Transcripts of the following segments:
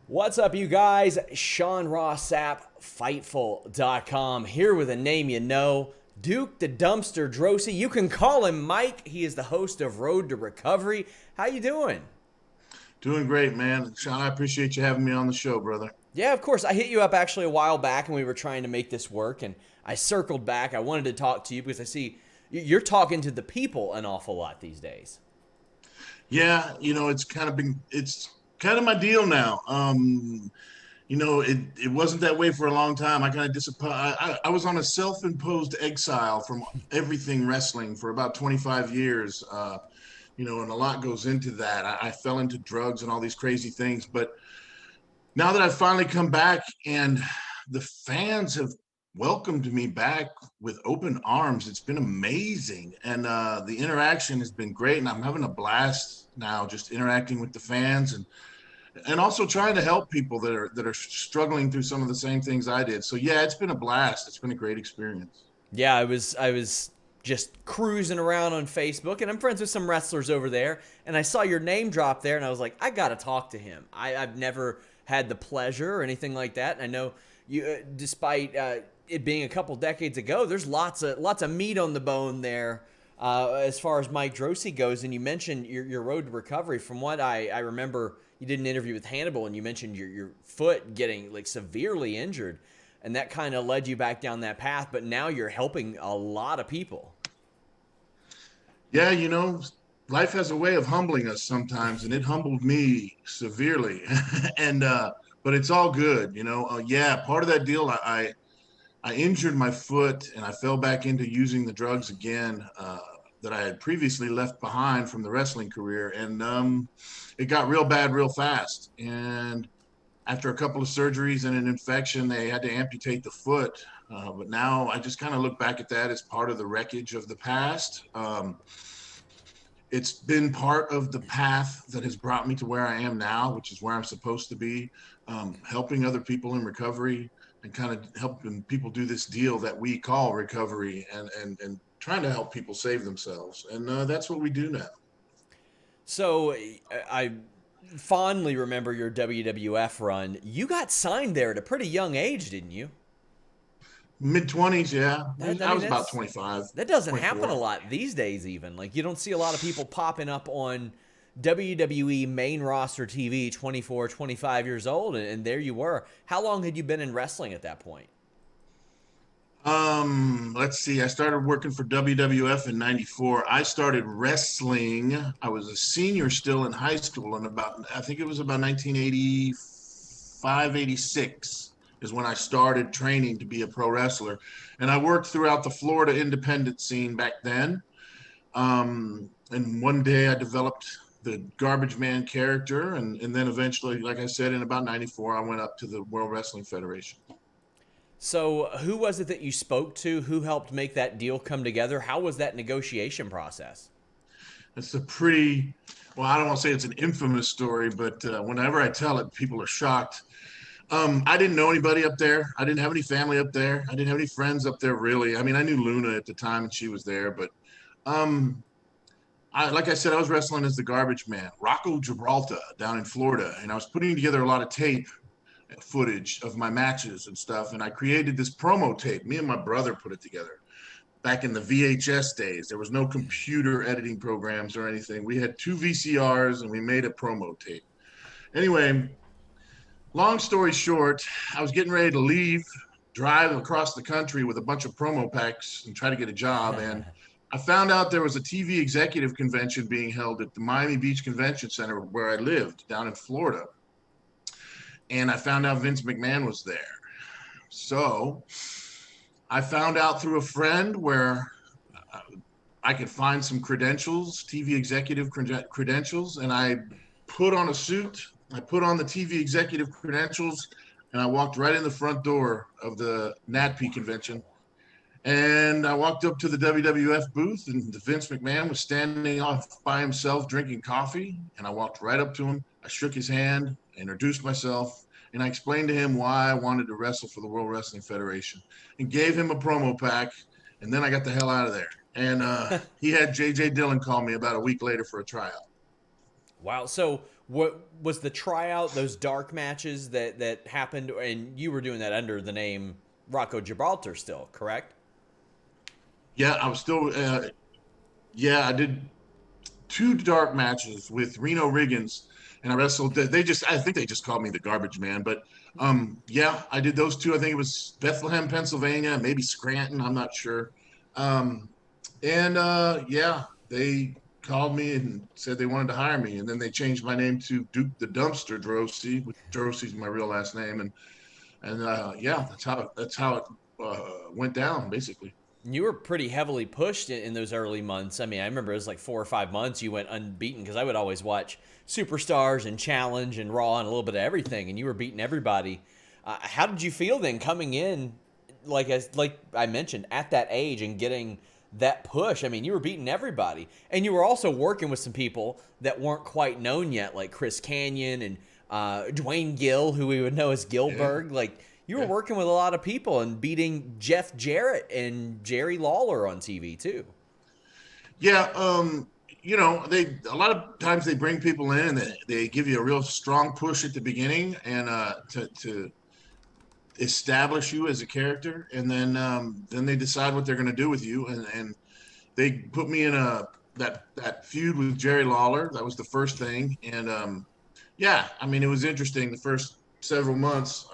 What's up, you guys? Sean Ross Sapp, Fightful.com, here with a name you know, Duke the Dumpster Droese. You can call him Mike. He is the host of Road to Recovery. How you doing? Doing great, man. Sean, I appreciate you having me on the show, brother. Yeah, of course. I hit you up actually a while back, and we were trying to make this work, and I circled back. I wanted to talk to you because I see you're talking to the people an awful lot these days. Yeah, it's kind of my deal now. It wasn't that way for a long time. I kind of disappointed. I was on a self-imposed exile from everything wrestling for about 25 years. And a lot goes into that. I fell into drugs and all these crazy things, but now that I've finally come back and the fans have welcomed me back with open arms, it's been amazing. And the interaction has been great. And I'm having a blast now just interacting with the fans and also trying to help people that are struggling through some of the same things I did. So yeah, it's been a blast. It's been a great experience. Yeah, I was just cruising around on Facebook, and I'm friends with some wrestlers over there, and I saw your name drop there, and I was like, I gotta talk to him. I've never had the pleasure or anything like that, and I know you, despite it being a couple decades ago, there's lots of meat on the bone there. As far as Mike Droese goes, and you mentioned your road to recovery. From what I remember, you did an interview with Hannibal, and you mentioned your foot getting like severely injured, and that kind of led you back down that path. But now you're helping a lot of people. Yeah, life has a way of humbling us sometimes, and it humbled me severely. and But it's all good, Yeah, part of that deal, I injured my foot and I fell back into using the drugs again that I had previously left behind from the wrestling career, and it got real bad real fast. And after a couple of surgeries and an infection, they had to amputate the foot. But now I just kind of look back at that as part of the wreckage of the past. It's been part of the path that has brought me to where I am now, which is where I'm supposed to be, helping other people in recovery and kind of helping people do this deal that we call recovery and trying to help people save themselves. And that's what we do now. So I fondly remember your WWF run. You got signed there at a pretty young age, didn't you? Mid 20s, yeah. That, I I mean, was about that's 25, that doesn't happen a 24. lot these days. Even like you don't see a lot of people popping up on WWE main roster TV 24, 25 years old, and there you were. How long had you been in wrestling at that point? Let's see. I started working for WWF in '94. I started wrestling. I was a senior still in high school, and I think it was about 1985, 86 is when I started training to be a pro wrestler. And I worked throughout the Florida independent scene back then. And one day I developed the garbage man character, and then eventually, like I said, in about '94, I went up to the World Wrestling Federation. So who was it that you spoke to? Who helped make that deal come together? How was that negotiation process? It's a pretty, well, I don't want to say it's an infamous story, but whenever I tell it, people are shocked. I didn't know anybody up there. I didn't have any family up there. I didn't have any friends up there, really. I mean, I knew Luna at the time and she was there, but um, like I said, I was wrestling as the garbage man, Rocco Gibraltar down in Florida, and I was putting together a lot of tape footage of my matches and stuff. And I created this promo tape. Me and my brother put it together back in the VHS days. There was no computer editing programs or anything. We had two VCRs and we made a promo tape. Anyway, long story short, I was getting ready to leave, drive across the country with a bunch of promo packs and try to get a job. And I found out there was a TV executive convention being held at the Miami Beach Convention Center where I lived down in Florida. And I found out Vince McMahon was there. So I found out through a friend where I could find some credentials, TV executive credentials, and I put on a suit. I put on the TV executive credentials, and I walked right in the front door of the NATP convention. And I walked up to the WWF booth, and Vince McMahon was standing off by himself drinking coffee. And I walked right up to him. I shook his hand, introduced myself, and I explained to him why I wanted to wrestle for the World Wrestling Federation and gave him a promo pack. And then I got the hell out of there. And he had J.J. Dillon call me about a week later for a tryout. Wow. So What was the tryout? Those dark matches that happened, and you were doing that under the name Rocco Gibraltar, still correct? Yeah, I was still. Yeah, I did two dark matches with Reno Riggins, and I wrestled. I think they just called me the Garbage Man, but yeah, I did those two. I think it was Bethlehem, Pennsylvania, maybe Scranton. I'm not sure. Um, and yeah, they called me and said they wanted to hire me, and then they changed my name to Duke the Dumpster Droese, which Droese is my real last name, and yeah, that's how it went down basically. You were pretty heavily pushed in those early months. I mean, I remember it was like 4 or 5 months you went unbeaten because I would always watch Superstars and Challenge and Raw and a little bit of everything, and you were beating everybody. How did you feel then coming in, like I mentioned, at that age and getting that push? I mean, you were beating everybody, and you were also working with some people that weren't quite known yet, like Chris Canyon and Dwayne Gill, who we would know as Yeah, Gilbert. Like you were yeah. working with a lot of people and beating Jeff Jarrett and Jerry Lawler on TV too. Yeah, they a lot of times they bring people in and they give you a real strong push at the beginning and to establish you as a character, and then they decide what they're going to do with you, and they put me in that feud with Jerry Lawler. That was the first thing, and yeah, I mean it was interesting the first several months.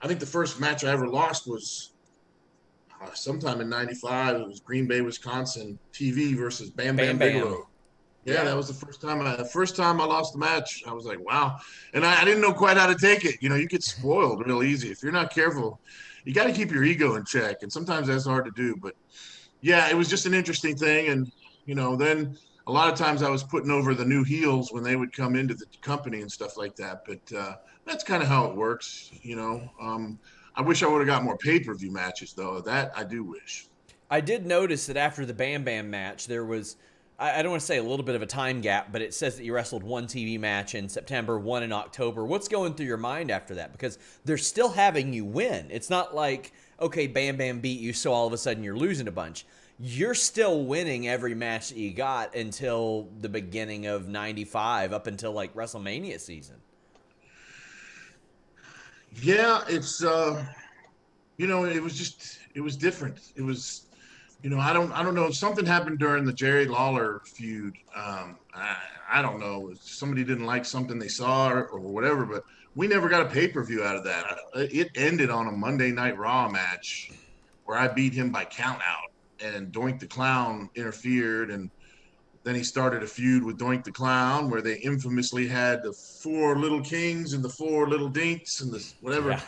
I think the first match I ever lost was sometime in '95. It was Green Bay, Wisconsin TV versus Bam Bam Bam Bam. Bigelow. Yeah, Yeah. that was the first time I lost the match. I was like, wow. And I didn't know quite how to take it. You get spoiled real easy. If you're not careful, you got to keep your ego in check. And sometimes that's hard to do. But yeah, it was just an interesting thing. And, then a lot of times I was putting over the new heels when they would come into the company and stuff like that. But that's kind of how it works. I wish I would have got more pay-per-view matches, though. That I do wish. I did notice that after the Bam Bam match, there was, I don't want to say a little bit of a time gap, but it says that you wrestled one TV match in September, one in October. What's going through your mind after that? Because they're still having you win. It's not like, okay, Bam Bam beat you, so all of a sudden you're losing a bunch. You're still winning every match that you got until the beginning of '95, up until like WrestleMania season. Yeah, it was different. I don't know. Something happened during the Jerry Lawler feud. I don't know. Somebody didn't like something they saw or whatever, but we never got a pay-per-view out of that. It ended on a Monday Night Raw match where I beat him by count out, and Doink the Clown interfered, and then he started a feud with Doink the Clown where they infamously had the four little kings and the four little dinks and the whatever Yeah.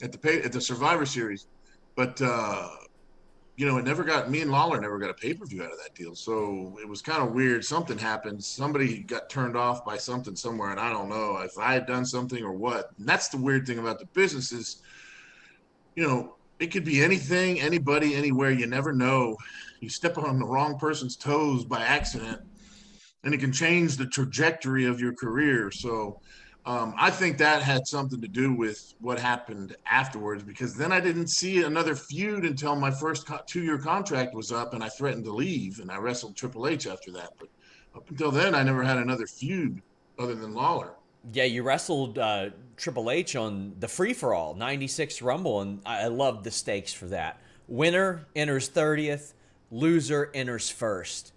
at the Survivor Series. But it never got me and Lawler never got a pay-per-view out of that deal. So it was kind of weird. Something happened. Somebody got turned off by something somewhere, and I don't know if I had done something or what. And that's the weird thing about the business is, it could be anything, anybody, anywhere. You never know. You step on the wrong person's toes by accident, and it can change the trajectory of your career. So I think that had something to do with what happened afterwards, because then I didn't see another feud until my first 2-year contract was up, and I threatened to leave, and I wrestled Triple H after that. But up until then, I never had another feud other than Lawler. Yeah, you wrestled Triple H on the free for all '96 Rumble, and I love the stakes for that. Winner enters 30th, loser enters first.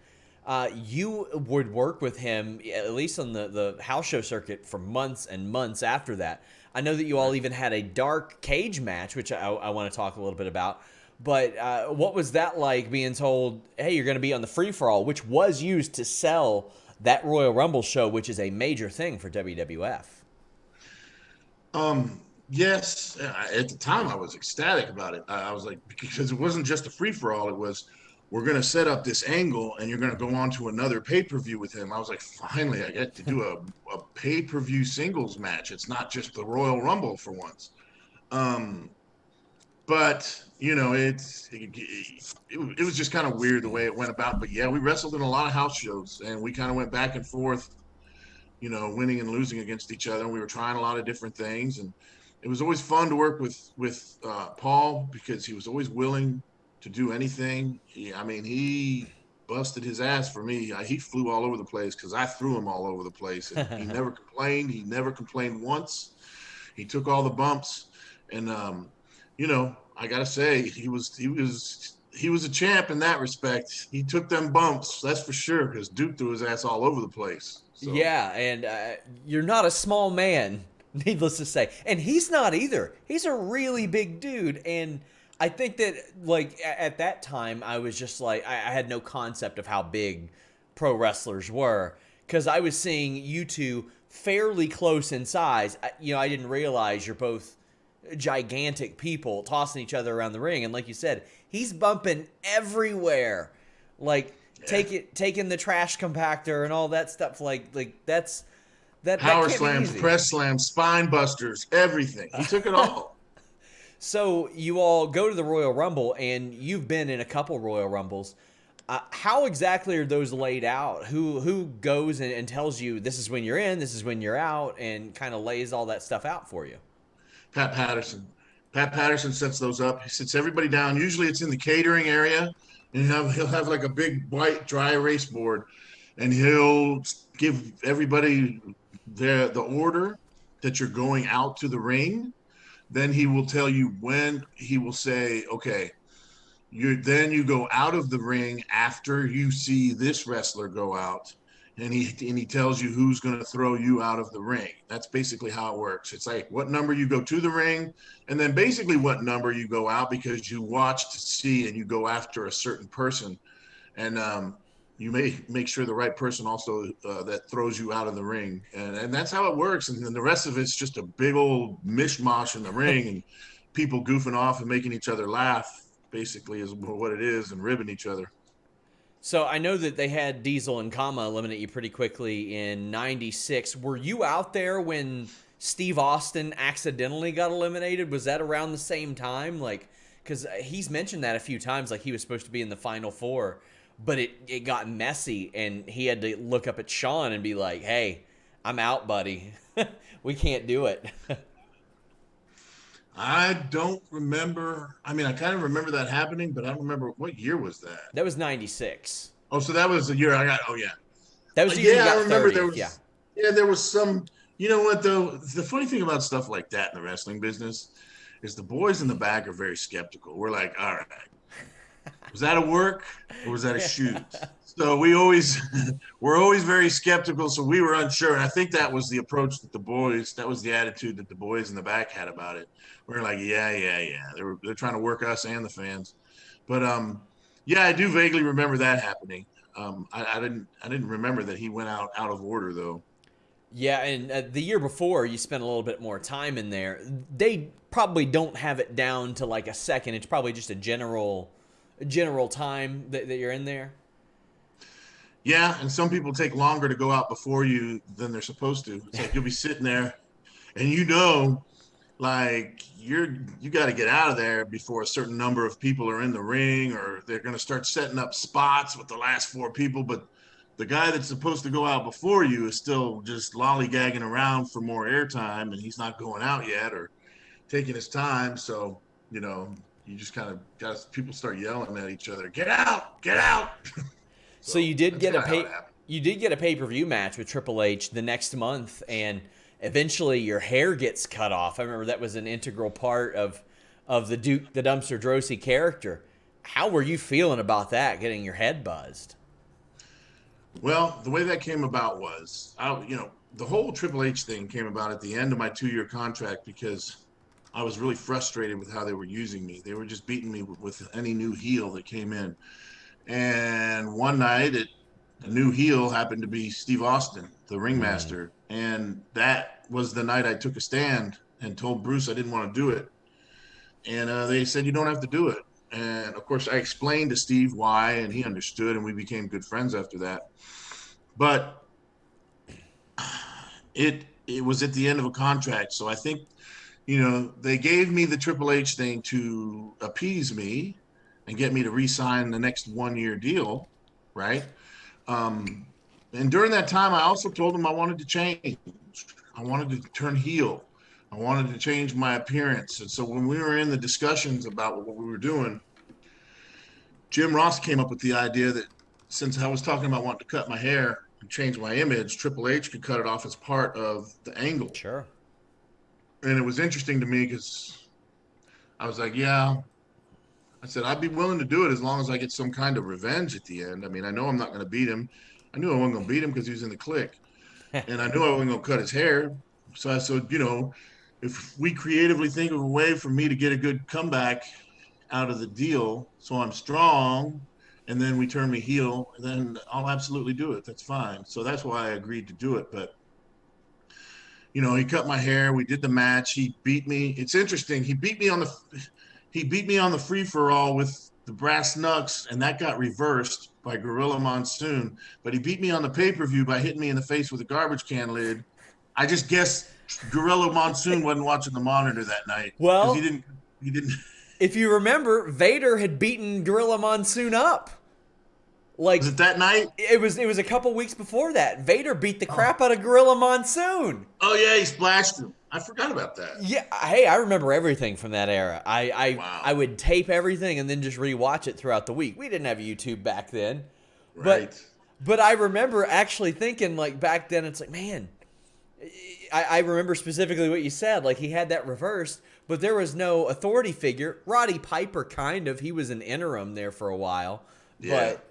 You would work with him at least on the house show circuit for months and months after that. I know that you all even had a dark cage match, which I want to talk a little bit about. But what was that like, being told, hey, you're going to be on the free for all, which was used to sell that Royal Rumble show, which is a major thing for WWF? Yes, at the time I was ecstatic about it. I was like, because it wasn't just a free for all. It was, we're going to set up this angle and you're going to go on to another pay per view with him. I was like, finally, I get to do a pay per view singles match. It's not just the Royal Rumble for once. Um, but it was just kind of weird the way it went about. But yeah, we wrestled in a lot of house shows, and we kind of went back and forth, winning and losing against each other. And we were trying a lot of different things, and it was always fun to work with Paul, because he was always willing to do anything. I mean, he busted his ass for me. He flew all over the place because I threw him all over the place, and he never complained. He never complained once. He took all the bumps, and I gotta say, he was a champ in that respect. He took them bumps, that's for sure, because Duke threw his ass all over the place. So Yeah, and you're not a small man, needless to say. And he's not either. He's a really big dude. And I think that, like, at that time, I was just like, I had no concept of how big pro wrestlers were. Because I was seeing you two fairly close in size. I didn't realize you're both gigantic people tossing each other around the ring. And like you said, he's bumping everywhere. Like, taking the trash compactor and all that stuff, like that power can't be slams, easy. press slams, spine busters, everything. He took it all. So you all go to the Royal Rumble, and you've been in a couple Royal Rumbles. How exactly are those laid out? Who goes and tells you this is when you're in, this is when you're out, and kind of lays all that stuff out for you? Pat Patterson. Pat Patterson sets those up. He sits everybody down. Usually it's in the catering area, and he'll have like a big white dry erase board, and he'll give everybody the order that you're going out to the ring. Then he will tell you when. He will say, okay, you go out of the ring after you see this wrestler go out, and he tells you who's going to throw you out of the ring. That's basically how it works. It's like what number you go to the ring, and then basically what number you go out, because you watch to see and you go after a certain person, and you may make sure the right person also that throws you out of the ring, and that's how it works. And then the rest of it's just a big old mishmash in the ring, and people goofing off and making each other laugh, basically, is what it is, and ribbing each other. So I know that they had Diesel and Kama eliminate you pretty quickly in '96. Were you out there when Steve Austin accidentally got eliminated? Was that around the same time? Like, because he's mentioned that a few times, like he was supposed to be in the Final Four, but it got messy, and he had to look up at Sean and be like, hey, I'm out, buddy. We can't do it. I don't remember. I mean, I kind of remember that happening, but I don't remember what year was that. That was '96. Oh, so that was the year I got. Oh, yeah. That was the year you got I remember 30th, there was. yeah. Yeah, there was some. You know what though? The funny thing about stuff like that in the wrestling business is the boys in the back are very skeptical. We're like, all right, was that a work or was that a shoot? So we're always very skeptical. So we were unsure. And I think that was the approach that that was the attitude that the boys in the back had about it. We were like, yeah. They're trying to work us and the fans. But yeah, I do vaguely remember that happening. I didn't remember that he went out of order though. Yeah, and the year before, you spent a little bit more time in there. They probably don't have it down to like a second. It's probably just a general time that you're in there. Yeah, and some people take longer to go out before you than they're supposed to. It's like you'll be sitting there, and like you got to get out of there before a certain number of people are in the ring, or they're going to start setting up spots with the last four people. But the guy that's supposed to go out before you is still just lollygagging around for more airtime, and he's not going out yet or taking his time. So, you just kind of got people start yelling at each other, get out, get out. So you did get a pay-per-view match with Triple H the next month, and eventually your hair gets cut off. I remember that was an integral part of the Duke the Dumpster Droese character. How were you feeling about that, getting your head buzzed? Well, the way that came about was, the whole Triple H thing came about at the end of my 2-year contract because I was really frustrated with how they were using me. They were just beating me with any new heel that came in. And one night, a new heel happened to be Steve Austin, the ringmaster. And that was the night I took a stand and told Bruce I didn't want to do it. And they said, you don't have to do it. And of course, I explained to Steve why, and he understood, and we became good friends after that. But it was at the end of a contract. So I think, they gave me the Triple H thing to appease me and get me to re-sign the next 1-year deal, right? And during that time, I also told him I wanted to change. I wanted to turn heel. I wanted to change my appearance. And so when we were in the discussions about what we were doing, Jim Ross came up with the idea that since I was talking about wanting to cut my hair and change my image, Triple H could cut it off as part of the angle. Sure. And it was interesting to me because I was like, yeah, I said, I'd be willing to do it as long as I get some kind of revenge at the end. I mean, I know I'm not going to beat him. I knew I wasn't going to beat him because he was in the clique. And I knew I wasn't going to cut his hair. So I said, if we creatively think of a way for me to get a good comeback out of the deal, so I'm strong, and then we turn me heel, then I'll absolutely do it. That's fine. So that's why I agreed to do it. But he cut my hair. We did the match. He beat me. It's interesting. He beat me on the free for all with the brass knucks, and that got reversed by Gorilla Monsoon. But he beat me on the pay-per-view by hitting me in the face with a garbage can lid. I just guess Gorilla Monsoon wasn't watching the monitor that night. Well, he didn't. If you remember, Vader had beaten Gorilla Monsoon up. Like, was it that night? It was a couple weeks before that. Vader beat the crap out of Gorilla Monsoon. Oh yeah, he splashed him. I forgot about that. Yeah, hey, I remember everything from that era. Wow. I would tape everything and then just rewatch it throughout the week. We didn't have YouTube back then. Right. But I remember actually thinking, like, back then, it's like, man, I remember specifically what you said. Like, he had that reversed, but there was no authority figure. Roddy Piper, kind of. He was an interim there for a while. Yeah. But,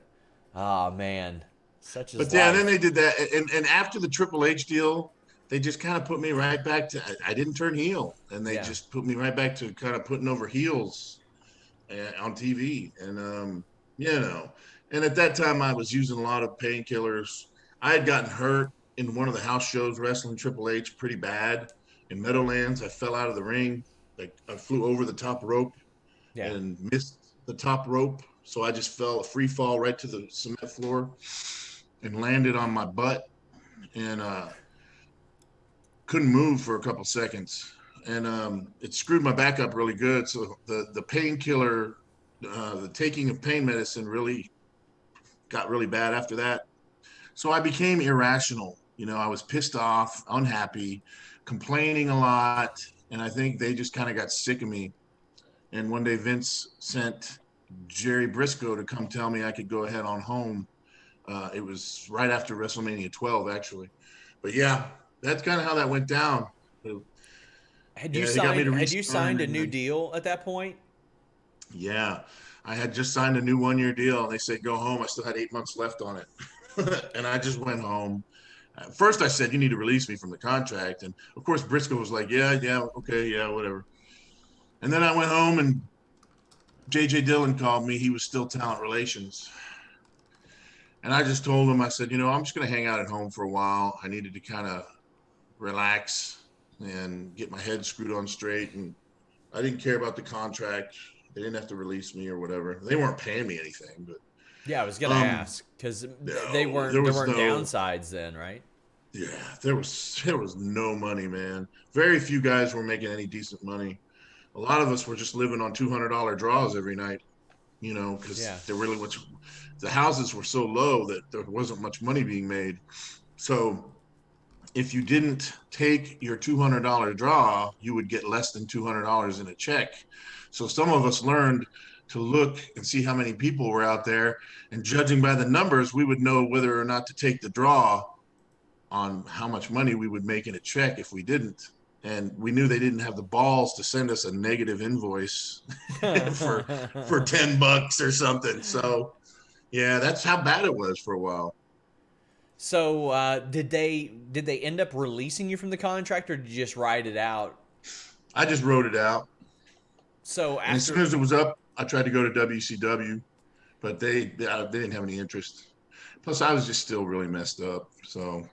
oh, man. Such as But yeah, and then they did that. And after the Triple H deal, they just kind of put me right back to, I didn't turn heel. And they just put me right back to kind of putting over heels on TV. And, and at that time I was using a lot of painkillers. I had gotten hurt in one of the house shows wrestling Triple H pretty bad in Meadowlands. I fell out of the ring. Like, I flew over the top rope and missed the top rope. So I just fell a free fall right to the cement floor and landed on my butt and couldn't move for a couple seconds. And it screwed my back up really good. So the painkiller, the taking of pain medicine really got really bad after that. So I became irrational. I was pissed off, unhappy, complaining a lot. And I think they just kind of got sick of me. And one day Vince sent Jerry Briscoe to come tell me I could go ahead on home. It was right after WrestleMania 12, actually. But yeah, that's kind of how that went down. Had you signed a new deal at that point? Yeah, I had just signed a new 1-year deal, and they said, go home. I still had 8 months left on it. And I just went home. First, I said, you need to release me from the contract. And, of course, Briscoe was like, yeah, okay, yeah, whatever. And then I went home, and J.J. Dillon called me. He was still talent relations. And I just told him, I said, I'm just going to hang out at home for a while. I needed to kind of relax and get my head screwed on straight. And I didn't care about the contract. They didn't have to release me or whatever. They weren't paying me anything, but yeah, I was gonna ask because there weren't downsides then, right? Yeah, there was no money, man. Very few guys were making any decent money. A lot of us were just living on $200 draws every night, because the houses were so low that there wasn't much money being made. So if you didn't take your $200 draw, you would get less than $200 in a check. So some of us learned to look and see how many people were out there, and judging by the numbers, we would know whether or not to take the draw on how much money we would make in a check if we didn't. And we knew they didn't have the balls to send us a negative invoice for $10 or something. So yeah, that's how bad it was for a while. So did they end up releasing you from the contract, or did you just ride it out? I just wrote it out. So as soon as it was up, I tried to go to WCW, but they didn't have any interest. Plus, I was just still really messed up. So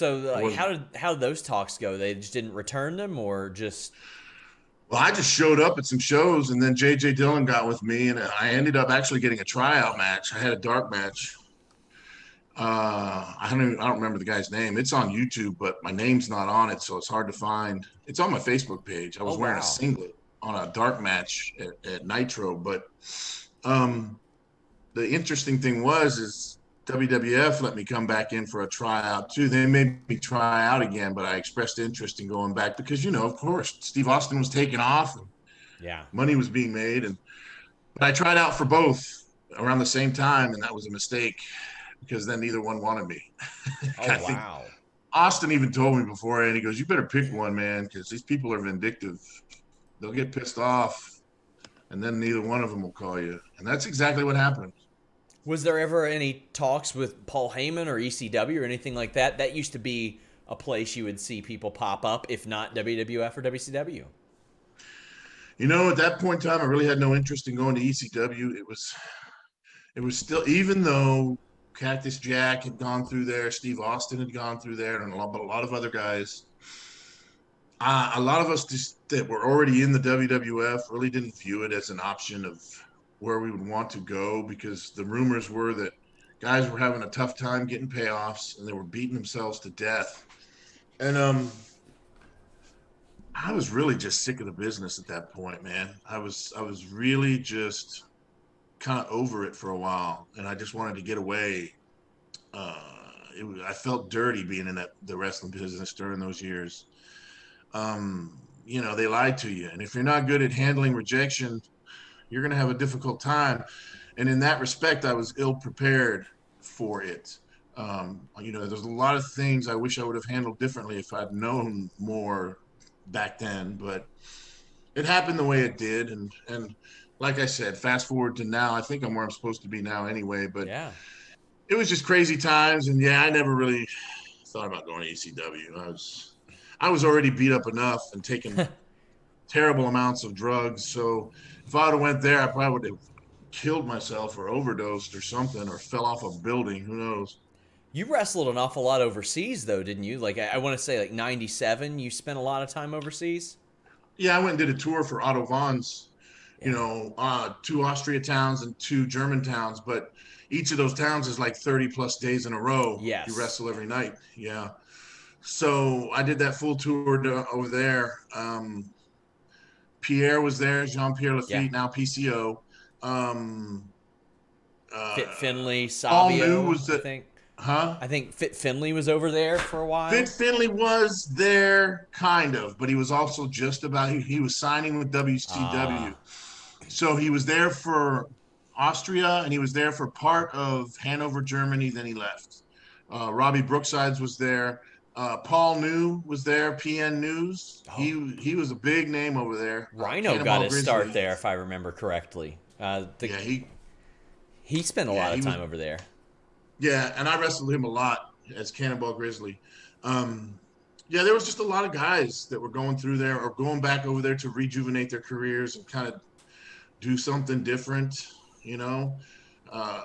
like, how did those talks go? They just didn't return them, or just? Well, I just showed up at some shows, and then J.J. Dillon got with me, and I ended up actually getting a tryout match. I had a dark match. I don't remember the guy's name. It's on YouTube, but my name's not on it, so it's hard to find. It's on my Facebook page. I was wearing a singlet on a dark match at Nitro, but the interesting thing is WWF let me come back in for a tryout too. They made me try out again, but I expressed interest in going back because, of course, Steve Austin was taking off and money was being made. But I tried out for both. around the same time, and that was a mistake because then neither one wanted me. Oh, I think wow. Austin even told me beforehand, he goes, "You better pick one, man, because these people are vindictive. They'll get pissed off, and then neither one of them will call you." And that's exactly what happened. Was there ever any talks with Paul Heyman or ECW or anything like that? That used to be a place you would see people pop up, if not WWF or WCW. At that point in time, I really had no interest in going to ECW. It was still, even though Cactus Jack had gone through there, Steve Austin had gone through there, and a lot of other guys. A lot of us just that were already in the WWF really didn't view it as an option of where we would want to go, because the rumors were that guys were having a tough time getting payoffs and they were beating themselves to death. And I was really just sick of the business at that point, man. I was really just kind of over it for a while, and I just wanted to get away. I felt dirty being in the wrestling business during those years. They lied to you, and if you're not good at handling rejection, you're going to have a difficult time. And in that respect, I was ill prepared for it. There's a lot of things I wish I would have handled differently if I'd known more back then, but it happened the way it did. And like I said, fast forward to now, I think I'm where I'm supposed to be now anyway, but Yeah. it was just crazy times. And yeah, I never really thought about going to ECW. I was already beat up enough and taking terrible amounts of drugs. So if I would have went there, I probably would have killed myself or overdosed or something, or fell off a building. Who knows? You wrestled an awful lot overseas, though, didn't you? Like, I want to say, like, 97, you spent a lot of time overseas? Yeah, I went and did a tour for Otto Vaughn's, Yeah. two Austria towns and two German towns, but each of those towns is like 30 plus days in a row. You Yes. wrestle every night. Yeah. So I did that full tour over there. Pierre was there, Jean Pierre Yeah. Lafitte, now PCO. Um, Fit uh, Finley, Paul New Savio, was I the, think. huh? I think Fit Finley was over there for a Fit while. Finley was there, kind of, but he was also just about, he was signing with WCW. Ah, So he was there for Austria, and he was there for part of Hanover, Germany. Then he left. Robbie Brooksides was there. Paul New was there. PN News. oh, He was a big name over there. Rhino got Cannonball his start Grizzly. there, if I remember correctly. Yeah, He spent a yeah lot of he was time over there. yeah, and I wrestled him a lot as Cannonball Grizzly. Um, yeah, there was just a lot of guys that were going through there or going back over there to rejuvenate their careers and kind of do something different. You know, uh,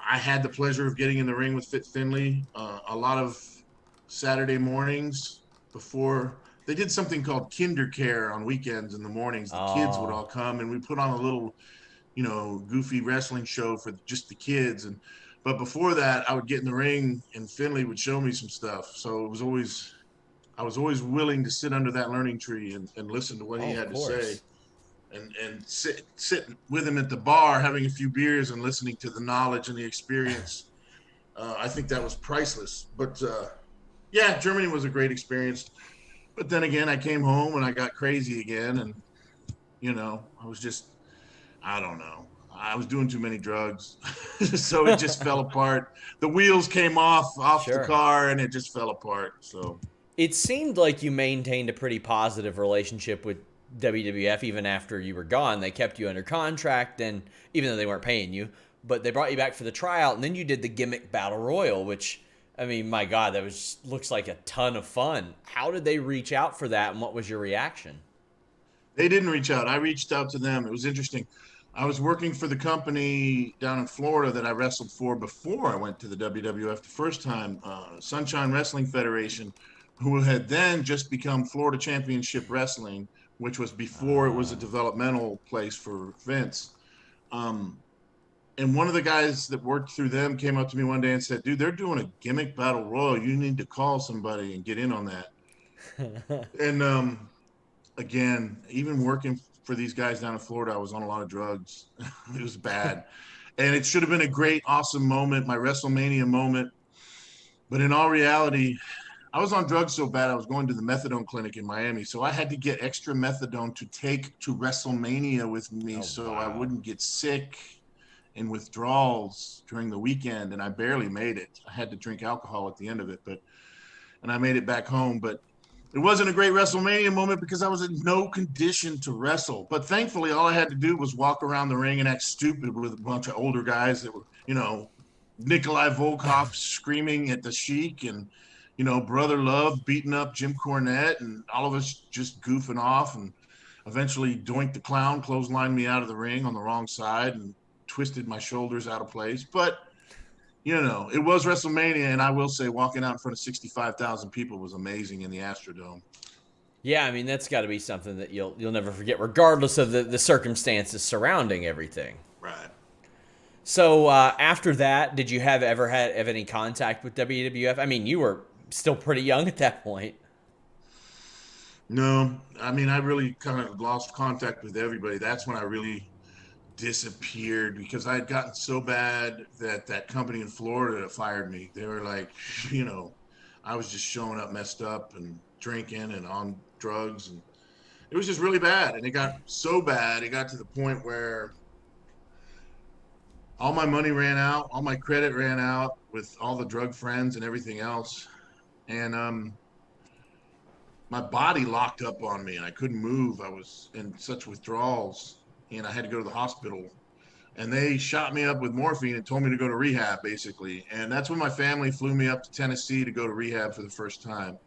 I had the pleasure of getting in the ring with Fit Finley a lot of Saturday mornings before they did something called Kinder Care on weekends in the mornings. The kids would all Oh, come and we put on a little, goofy wrestling show for just the kids. But before that, I would get in the ring and Finley would show me some stuff. So I was always willing to sit under that learning tree and listen to what he oh, of had to say, course. and sit with him at the bar having a few beers and listening to the knowledge and the experience. I think that was priceless. But yeah, Germany was a great experience. But then again, I came home and I got crazy again, and I was just, I don't know. I was doing too many drugs, so it just fell apart. The wheels came off the Sure. car, and it just fell apart. So It seemed like you maintained a pretty positive relationship with WWF even after you were gone. They kept you under contract, and even though they weren't paying you, but they brought you back for the tryout, and then you did the Gimmick Battle Royal, which, I mean, my God, that was looks like a ton of fun. How did they reach out for that, and what was your reaction? they didn't reach out. I reached out to them. It was interesting. I was working for the company down in Florida that I wrestled for before I went to the WWF the first time, Sunshine Wrestling Federation, who had then just become Florida Championship Wrestling, which was before it was a Uh, developmental place for Vince. Um, and one of the guys that worked through them came up to me one day and said, "Dude, they're doing a gimmick battle royal. You need to call somebody and get in on that." And again, even working for these guys down in Florida, I was on a lot of drugs. It was bad. And it should have been a great, awesome moment, my WrestleMania moment. But in all reality, I was on drugs so bad I was going to the methadone clinic in Miami. So I had to get extra methadone to take to WrestleMania with me oh, so I wow. wouldn't get sick in withdrawals during the weekend, and I barely made it. I had to drink alcohol at the end of it, and I made it back home. But it wasn't a great WrestleMania moment because I was in no condition to wrestle. But thankfully, all I had to do was walk around the ring and act stupid with a bunch of older guys that were, Nikolai Volkov screaming at the Sheik, and, Brother Love beating up Jim Cornette, and all of us just goofing off. And eventually, Doink the Clown clotheslined me out of the ring on the wrong side and twisted my shoulders out of place. But it was WrestleMania, and I will say walking out in front of 65,000 people was amazing in the Astrodome. Yeah, I mean, that's got to be something that you'll never forget, regardless of the circumstances surrounding everything. Right. So after that, did you have any contact with WWF? I mean, you were still pretty young at that point. No, I mean, I really kind of lost contact with everybody. That's when I really disappeared, because I had gotten so bad that company in Florida fired me. They were like, I was just showing up messed up and drinking and on drugs, and it was just really bad. And it got so bad, it got to the point where all my money ran out, all my credit ran out with all the drug friends and everything else. And my body locked up on me and I couldn't move. I was in such withdrawals and I had to go to the hospital. And they shot me up with morphine and told me to go to rehab, basically. And that's when my family flew me up to Tennessee to go to rehab for the first time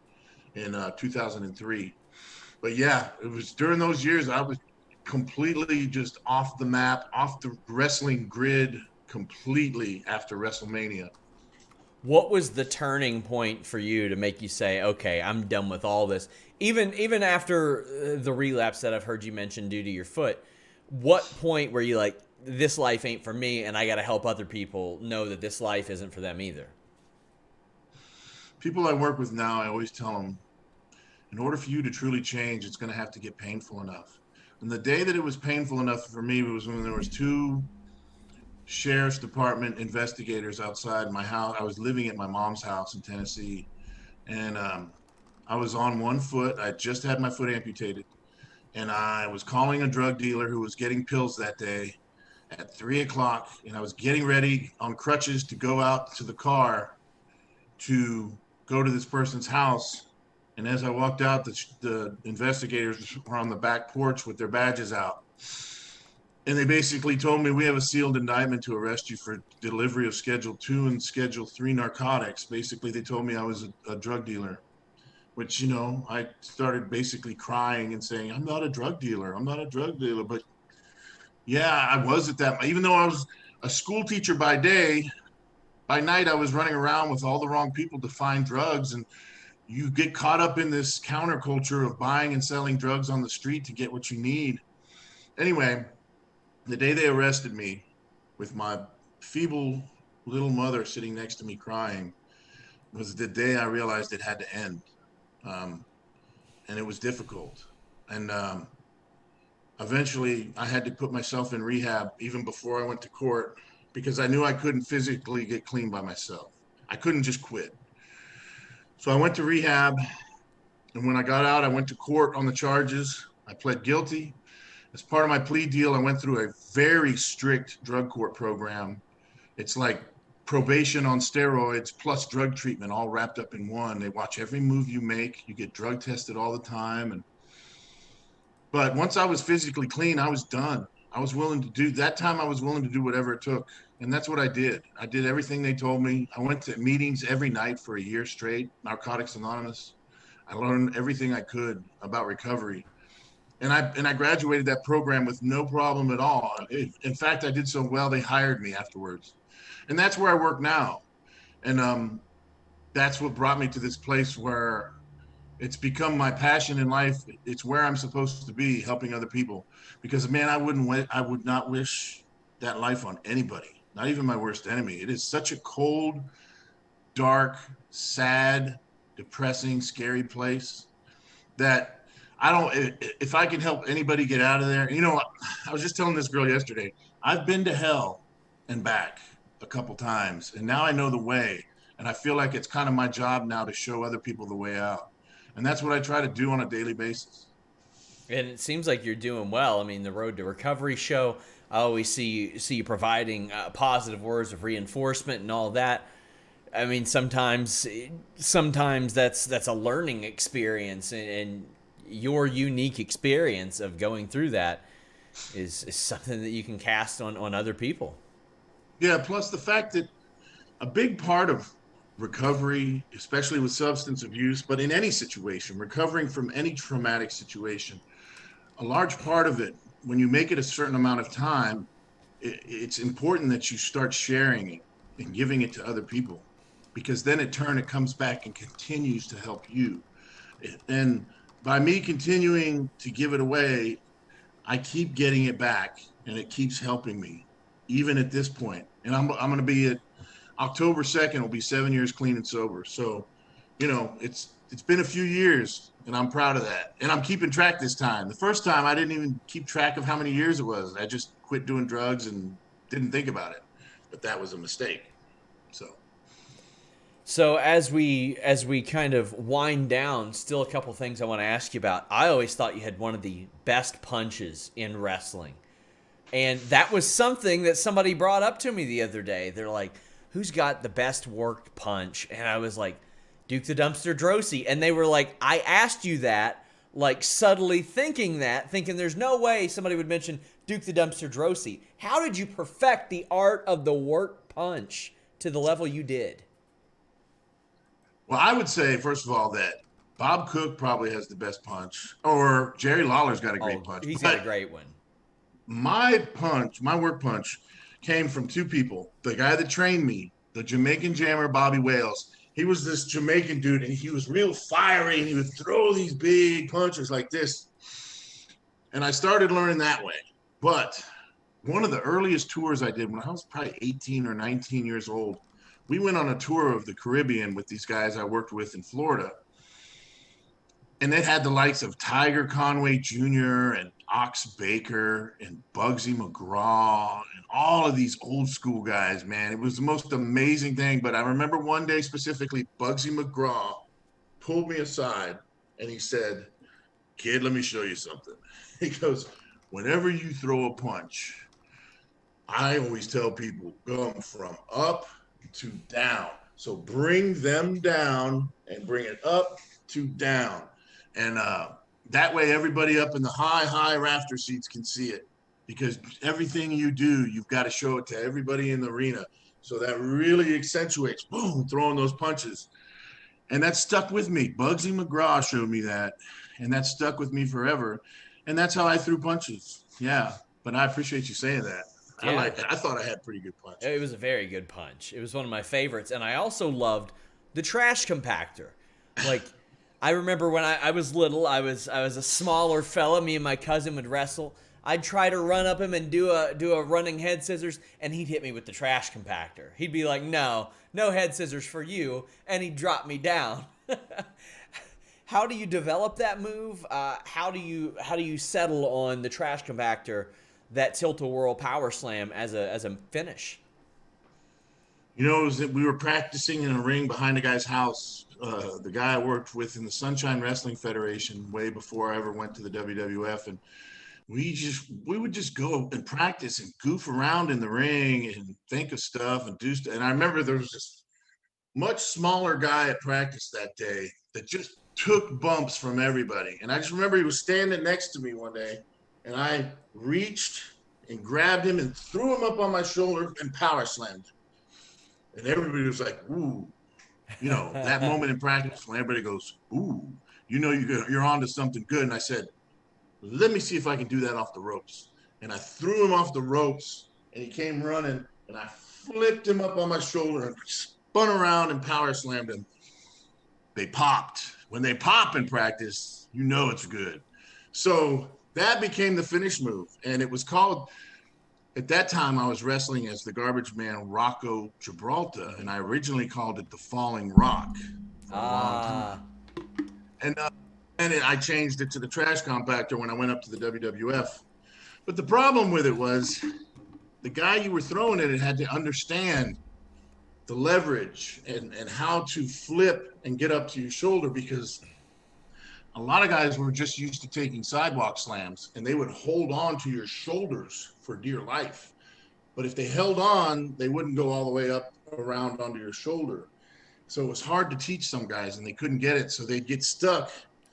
in 2003. But yeah, it was during those years I was completely just off the map, off the wrestling grid completely after WrestleMania. What was the turning point for you to make you say, okay, I'm done with all this? Even after the relapse that I've heard you mention due to your foot, what point were you like, this life ain't for me and I got to help other people know that this life isn't for them either? People I work with now, I always tell them, in order for you to truly change, it's going to have to get painful enough. And the day that it was painful enough for me was when there was two sheriff's department investigators outside my house. I was living at my mom's house in Tennessee, and I was on one foot. I just had my foot amputated, and I was calling a drug dealer who was getting pills that day at 3 o'clock, and I was getting ready on crutches to go out to the car to go to this person's house. And as I walked out, the investigators were on the back porch with their badges out. And they basically told me, we have a sealed indictment to arrest you for delivery of Schedule 2 and Schedule 3 narcotics. Basically, they told me I was a drug dealer, which, I started basically crying and saying, I'm not a drug dealer. I'm not a drug dealer. But yeah, I was at that. Even though I was a school teacher by day, by night I was running around with all the wrong people to find drugs. And you get caught up in this counterculture of buying and selling drugs on the street to get what you need. Anyway, the day they arrested me with my feeble little mother sitting next to me crying was the day I realized it had to end. And it was difficult. And eventually I had to put myself in rehab even before I went to court, because I knew I couldn't physically get clean by myself. I couldn't just quit. So I went to rehab, and when I got out, I went to court on the charges. I pled guilty. As part of my plea deal, I went through a very strict drug court program. It's like probation on steroids plus drug treatment all wrapped up in one. They watch every move you make. You get drug tested all the time. But once I was physically clean, I was done. I was willing to do that time. I was willing to do whatever it took. And that's what I did. I did everything they told me. I went to meetings every night for a year straight, Narcotics Anonymous. I learned everything I could about recovery. And I graduated that program with no problem at all. In fact, I did so well, they hired me afterwards. And that's where I work now. And that's what brought me to this place where it's become my passion in life. It's where I'm supposed to be, helping other people. Because, man, I would not wish that life on anybody, not even my worst enemy. It is such a cold, dark, sad, depressing, scary place that if I can help anybody get out of there. I was just telling this girl yesterday, I've been to hell and back a couple times, and now I know the way. And I feel like it's kind of my job now to show other people the way out. And that's what I try to do on a daily basis. And it seems like you're doing well. I mean, the Road to Recovery show, I always see you providing positive words of reinforcement and all that. I mean, sometimes that's a learning experience, and your unique experience of going through that is something that you can cast on other people. Yeah. Plus the fact that a big part of recovery, especially with substance abuse, but in any situation, recovering from any traumatic situation, a large part of it, when you make it a certain amount of time, it's important that you start sharing it and giving it to other people, because then in turn it comes back and continues to help you. And by me continuing to give it away, I keep getting it back, and it keeps helping me even at this point. And I'm going to be at October 2nd will be 7 years clean and sober. So, it's been a few years, and I'm proud of that. And I'm keeping track this time. The first time I didn't even keep track of how many years it was. I just quit doing drugs and didn't think about it. But that was a mistake. So, So as we kind of wind down, still a couple things I want to ask you about. I always thought you had one of the best punches in wrestling. And that was something that somebody brought up to me the other day. They're like, "Who's got the best worked punch?" And I was like, "Duke the Dumpster Droese." And they were like, "I asked you that, like subtly thinking there's no way somebody would mention Duke the Dumpster Droese. How did you perfect the art of the worked punch to the level you did?" well, I would say, first of all, that Bob Cook probably has the best punch, or Jerry Lawler's got a great Oh, punch. he's got a But great one. my work punch came from two people. The guy that trained me, the Jamaican jammer, Bobby Wales. He was this Jamaican dude, and he was real fiery, and he would throw these big punches like this. And I started learning that way. But one of the earliest tours I did when I was probably 18 or 19 years old, we went on a tour of the Caribbean with these guys I worked with in Florida. And it had the likes of Tiger Conway Jr. and Ox Baker and Bugsy McGraw and all of these old school guys, man. It was the most amazing thing. But I remember one day specifically, Bugsy McGraw pulled me aside and he said, "Kid, let me show you something." He goes, "Whenever you throw a punch, I always tell people come from up to down. So bring them down and bring it up to down. And that way everybody up in the high rafter seats can see it, because everything you do, you've got to show it to everybody in the arena. So that really accentuates, boom, throwing those punches. And that stuck with me. Bugsy McGraw showed me that, and that stuck with me forever. And that's how I threw punches. Yeah, but I appreciate you saying that. I Yeah, like that. I thought I had pretty good it punches. was a very good punch. It was one of my favorites. And I also loved the trash compactor. Like, I remember when I was little, I was a smaller fella. Me and my cousin would wrestle. I'd try to run up him and do a running head scissors, and he'd hit me with the trash compactor. He'd be like, "No, no head scissors for you," and he'd drop me down. How do you develop that move? How do you settle on the trash compactor, that tilt-a-whirl power slam as a finish? It was that we were practicing in a ring behind a guy's house. The guy I worked with in the Sunshine Wrestling Federation way before I ever went to the WWF, and we would just go and practice and goof around in the ring and think of stuff and do stuff. And I remember there was this much smaller guy at practice that day that just took bumps from everybody. And I just remember he was standing next to me one day, and I reached and grabbed him and threw him up on my shoulder and power slammed him. And everybody was like, "Ooh." That moment in practice when everybody goes, "Ooh, you're on to something good." And I said, "Let me see if I can do that off the ropes." And I threw him off the ropes, and he came running, and I flipped him up on my shoulder and spun around and power slammed him. They popped. When they pop in practice, it's good. So that became the finish move. And it was called, at that time, I was wrestling as the garbage man Rocco Gibraltar, and I originally called it the Falling Rock for a long time. Ah, And I changed it to the trash compactor when I went up to the WWF. But the problem with it was the guy you were throwing it had to understand the leverage and how to flip and get up to your shoulder, because a lot of guys were just used to taking sidewalk slams, and they would hold on to your shoulders for dear life. But if they held on, they wouldn't go all the way up around onto your shoulder. So it was hard to teach some guys, and they couldn't get it, so they'd get stuck.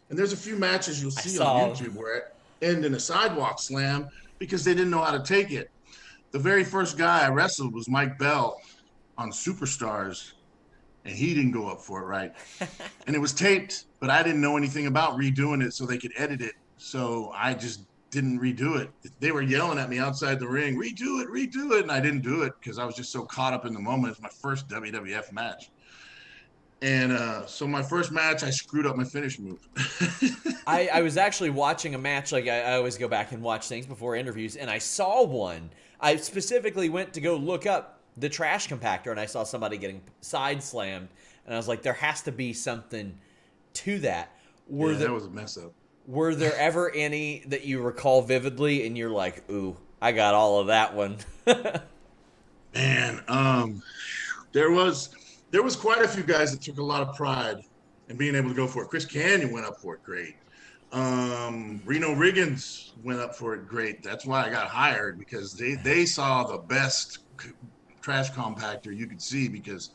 And there's a few matches you'll I see on saw. YouTube where it end in a sidewalk slam because they didn't know how to take it. The very first guy I wrestled was Mike Bell on Superstars, and he didn't go up for it right. And it was taped, but I didn't know anything about redoing it so they could edit it. So I just didn't redo it. They were yelling at me outside the ring, redo it, and I didn't do it because I was just so caught up in the moment. It's my first WWF match. And so my first match, I screwed up my finish move. I was actually watching a match, like I always go back and watch things before interviews, and I saw one. I specifically went to go look up the trash compactor, and I saw somebody getting side slammed, and I was like, there has to be something to that. That was a mess up. Were there ever any that you recall vividly, and you're like, ooh, I got all of that one? Man, there was quite a few guys that took a lot of pride in being able to go for it. Chris Canyon went up for it great. Reno Riggins went up for it great. That's why I got hired, because they saw the best trash compactor you could see, because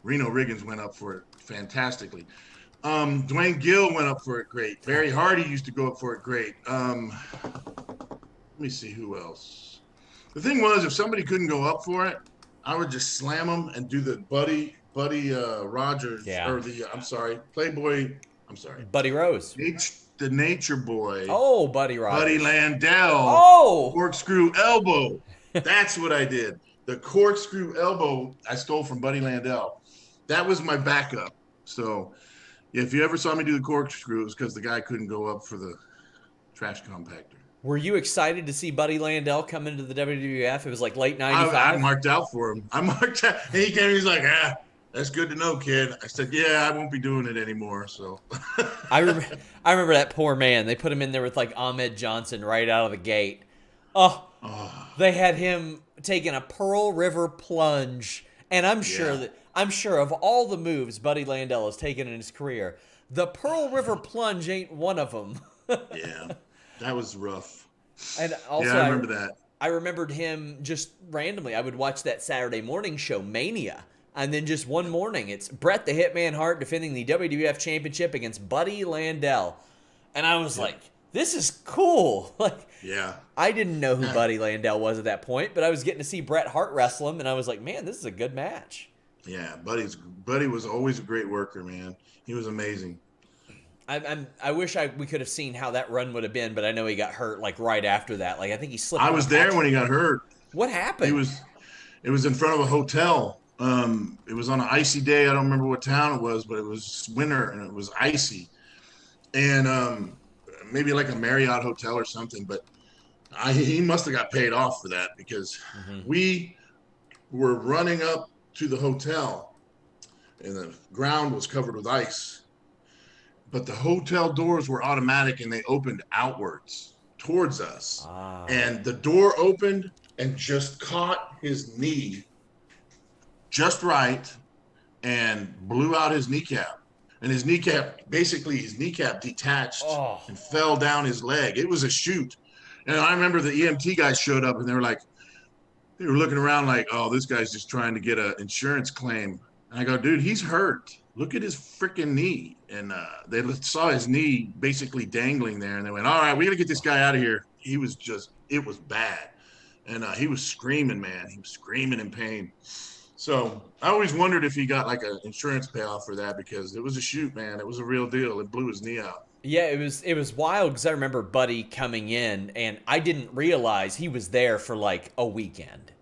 Reno Riggins went up for it fantastically. Dwayne Gill went up for it great. Barry Hardy used to go up for it great. Let me see who else. The thing was, if somebody couldn't go up for it, I would just slam them and do the Buddy Rogers, or Buddy Rose. The Nature Boy. Oh, Buddy Rogers. Buddy Landel. Oh! Corkscrew elbow. That's what I did. The corkscrew elbow I stole from Buddy Landel. That was my backup. So if you ever saw me do the corkscrew, it was because the guy couldn't go up for the trash compactor. Were you excited to see Buddy Landel come into the WWF? It was like late 95. I marked out for him. And he came, he's like, that's good to know, kid. I said, yeah, I won't be doing it anymore. So I remember that poor man. They put him in there with like Ahmed Johnson right out of the gate. Oh. They had him taking a Pearl River plunge. And I'm sure of all the moves Buddy Landel has taken in his career, the Pearl River plunge ain't one of them. Yeah. That was rough. And also, I remember that. I remembered him just randomly. I would watch that Saturday morning show, Mania. And then just one morning, it's Bret the Hitman Hart defending the WWF Championship against Buddy Landel. And I was like, this is cool. Like, I didn't know who Buddy Landel was at that point, but I was getting to see Bret Hart wrestle him, and I was like, man, this is a good match. Yeah, Buddy was always a great worker, man. He was amazing. I wish we could have seen how that run would have been, but I know he got hurt like right after that. Like I think he slipped. I was there when he got hurt. What happened? It was in front of a hotel. It was on an icy day. I don't remember what town it was, but it was winter and it was icy, and maybe like a Marriott hotel or something. But he must have got paid off for that, because we were running up to the hotel, and the ground was covered with ice. But the hotel doors were automatic, and they opened outwards towards us. And the door opened and just caught his knee just right and blew out his kneecap. And his kneecap detached and fell down his leg. It was a shoot. And I remember the EMT guys showed up, and they were looking around like, oh, this guy's just trying to get an insurance claim. And I go, dude, he's hurt. Look at his freaking knee. And they saw his knee basically dangling there, and they went, all right, we got to get this guy out of here. It was bad. And he was screaming, man. He was screaming in pain. So I always wondered if he got like an insurance payoff for that, because it was a shoot, man. It was a real deal. It blew his knee out. Yeah, it was wild, because I remember Buddy coming in, and I didn't realize he was there for like a weekend,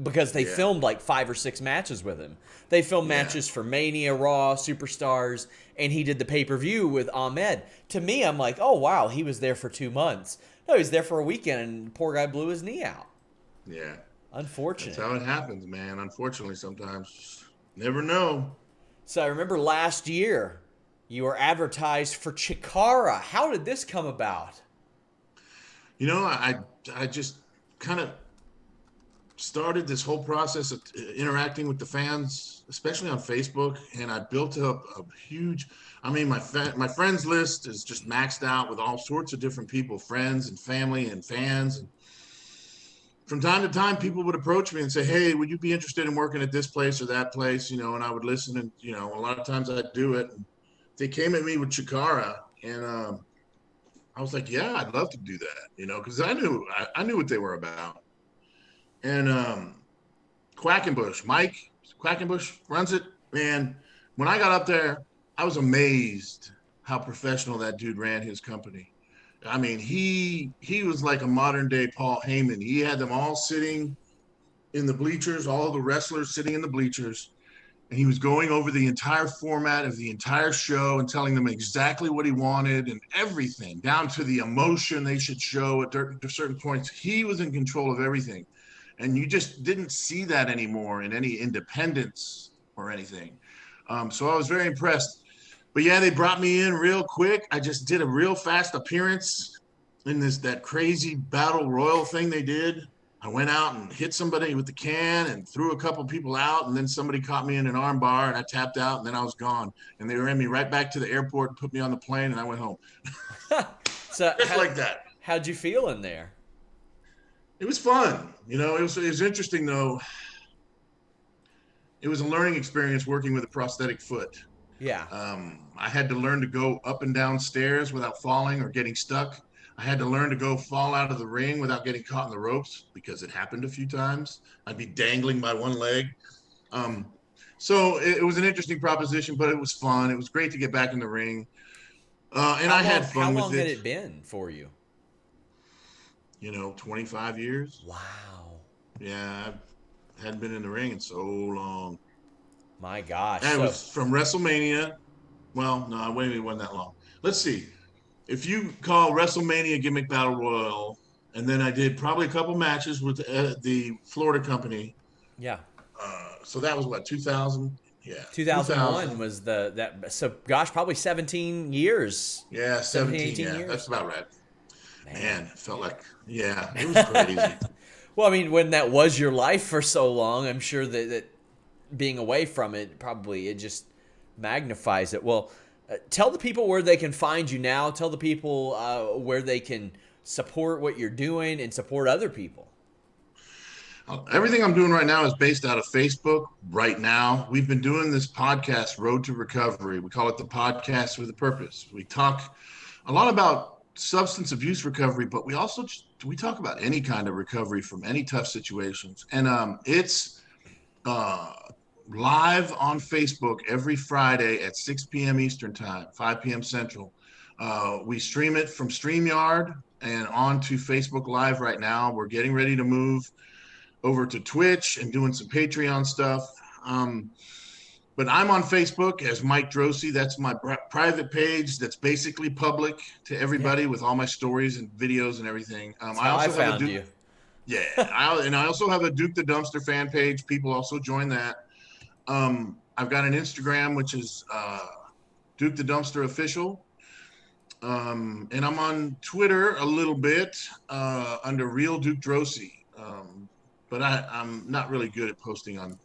because they filmed like 5 or 6 matches with him. They filmed matches for Mania, Raw, Superstars, and he did the pay-per-view with Ahmed. To me, I'm like, oh, wow, he was there for 2 months. No, he was there for a weekend, and the poor guy blew his knee out. Yeah. Unfortunate. That's how it happens, man. Unfortunately, sometimes. Never know. So I remember last year, you were advertised for CHIKARA. How did this come about? You know, I just kind of started this whole process of interacting with the fans, especially on Facebook, and I built up a huge. I mean, my friends list is just maxed out with all sorts of different people, friends and family and fans. And from time to time, people would approach me and say, "Hey, would you be interested in working at this place or that place?" And I would listen, and a lot of times I'd do it. And they came at me with CHIKARA, and I was like, "Yeah, I'd love to do that," because I knew what they were about. And Mike Quackenbush runs it. Man, when I got up there, I was amazed how professional that dude ran his company. I mean, he was like a modern day Paul Heyman. He had them all sitting in the bleachers, all of the wrestlers sitting in the bleachers, and he was going over the entire format of the entire show and telling them exactly what he wanted and everything, down to the emotion they should show at certain points. He was in control of everything. And you just didn't see that anymore in any independence or anything. So I was very impressed. But yeah, they brought me in real quick. I just did a real fast appearance in that crazy battle royal thing they did. I went out and hit somebody with the can and threw a couple people out, and then somebody caught me in an arm bar, and I tapped out, and then I was gone. And they ran me right back to the airport and put me on the plane, and I went home. So Just like that. How'd you feel in there? It was fun. It was interesting, though. It was a learning experience working with a prosthetic foot. Yeah. I had to learn to go up and down stairs without falling or getting stuck. I had to learn to go fall out of the ring without getting caught in the ropes, because it happened a few times. I'd be dangling by one leg. So it was an interesting proposition, but it was fun. It was great to get back in the ring. And I had fun with it. How long had it been for you? 25 years. Wow. Yeah, I hadn't been in the ring in so long. My gosh. And it was from WrestleMania. Well, no, wait, it wasn't that long. Let's see. If you call WrestleMania Gimmick Battle Royal, and then I did probably a couple matches with the Florida company. Yeah. So that was what, 2000? Yeah. 2001 was so gosh, probably 17 years. Yeah, 17 years. That's about right. Man, it felt like, it was crazy. Well, I mean, when that was your life for so long, I'm sure that being away from it, probably it just magnifies it. Well, tell the people where they can find you now. Tell the people where they can support what you're doing and support other people. Everything I'm doing right now is based out of Facebook right now. We've been doing this podcast, Road to Recovery. We call it the Podcast with a Purpose. We talk a lot about substance abuse recovery, but we talk about any kind of recovery from any tough situations. And it's live on Facebook every Friday at 6 p.m. Eastern Time, 5 p.m. Central. We stream it from StreamYard and onto Facebook Live right now. We're getting ready to move over to Twitch and doing some Patreon stuff. But I'm on Facebook as Mike Droese. That's my private page that's basically public to everybody, with all my stories and videos and everything. I found you. Yeah, I also have a Duke the Dumpster fan page. People also join that. I've got an Instagram, which is Duke the Dumpster Official. And I'm on Twitter a little bit under Real Duke Droese. But I'm not really good at posting on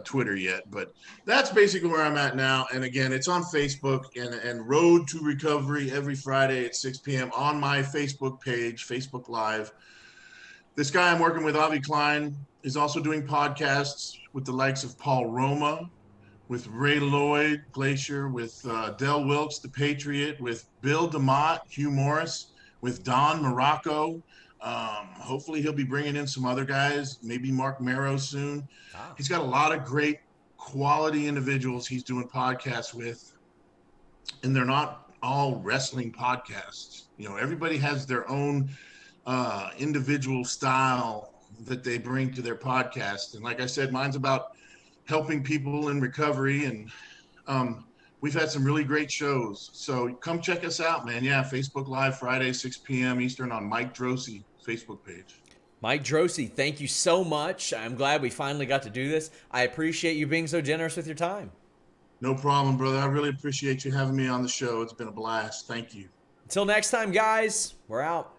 Twitter yet. But that's basically where I'm at now. And again, it's on Facebook and Road to Recovery every Friday at 6 p.m. on my Facebook page, Facebook Live. This guy I'm working with, Avi Klein, is also doing podcasts with the likes of Paul Roma, with Ray Lloyd, Glacier, with Del Wilkes, the Patriot, with Bill DeMott, Hugh Morris, with Don Morocco. Hopefully he'll be bringing in some other guys, maybe Mark Marrow soon. He's got a lot of great quality individuals he's doing podcasts with, and they're not all wrestling podcasts. Everybody has their own individual style that they bring to their podcast. And like I said, mine's about helping people in recovery, and we've had some really great shows. So come check us out, man. Yeah, Facebook Live Friday, 6 p.m. Eastern on Mike Droese Facebook page. Mike Droese, thank you so much. I'm glad we finally got to do this. I appreciate you being so generous with your time. No problem, brother. I really appreciate you having me on the show. It's been a blast. Thank you. Until next time, guys, we're out.